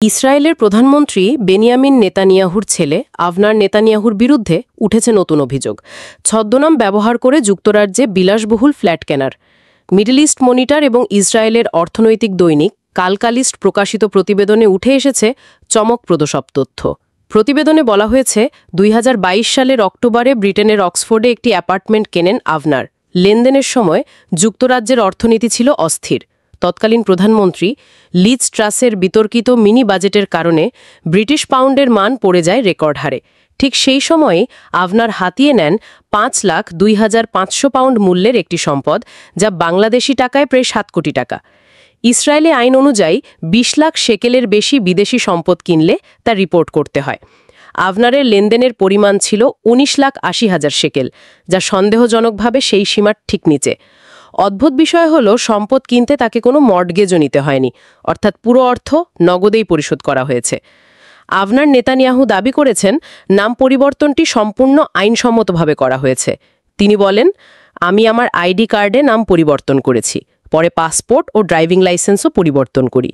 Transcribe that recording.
ইসরায়েলের প্রধানমন্ত্রী বেনিয়ামিন নেতানিয়াহুর ছেলে আভনার নেতানিয়াহুর বিরুদ্ধে উঠেছে নতুন অভিযোগ, ছদ্মনাম ব্যবহার করে যুক্তরাজ্যে বিলাসবহুল ফ্ল্যাট কেনার। মিডল ইস্ট মনিটর এবং ইসরায়েলের অর্থনৈতিক দৈনিক কালকালিস্ট প্রকাশিত প্রতিবেদনে উঠে এসেছে চমকপ্রদ সব তথ্য। প্রতিবেদনে বলা হয়েছে 2022 সালের অক্টোবরে ব্রিটেনের অক্সফোর্ডে একটি অ্যাপার্টমেন্ট কেনেন আভনার। লেনদেনের সময় যুক্তরাজ্যের অর্থনীতি ছিল অস্থির। তৎকালীন প্রধানমন্ত্রী লিজ ট্রাসের বিতর্কিত মিনি বাজেটের কারণে ব্রিটিশ পাউন্ডের মান পড়ে যায় রেকর্ড হারে। ঠিক সেই সময়ে আভনার হাতিয়ে নেন 5,02,500 পাউন্ড মূল্যের একটি সম্পদ, যা বাংলাদেশি টাকায় প্রায় 7 কোটি টাকা। ইসরায়েলি আইন অনুযায়ী 20 লাখ শেকেলের বেশি বিদেশি সম্পদ কিনলে তা রিপোর্ট করতে হয়। আভনারের লেনদেনের পরিমাণ ছিল 19,80,000 শেকেল, যা সন্দেহজনকভাবে সেই সীমার ঠিক নিচে। অদ্ভুত বিষয় হলো, সম্পদ কিনতে তাকে কোনো মর্টগেজও নিতে হয়নি, অর্থাৎ পুরো অর্থ নগদেই পরিশোধ করা হয়েছে। আভনার নেতানিয়াহু দাবি করেছেন, নাম পরিবর্তনটি সম্পূর্ণ আইনসম্মতভাবে করা হয়েছে। তিনি বলেন, আমি আমার আইডি কার্ডে নাম পরিবর্তন করেছি, পরে পাসপোর্ট ও ড্রাইভিং লাইসেন্সও পরিবর্তন করি।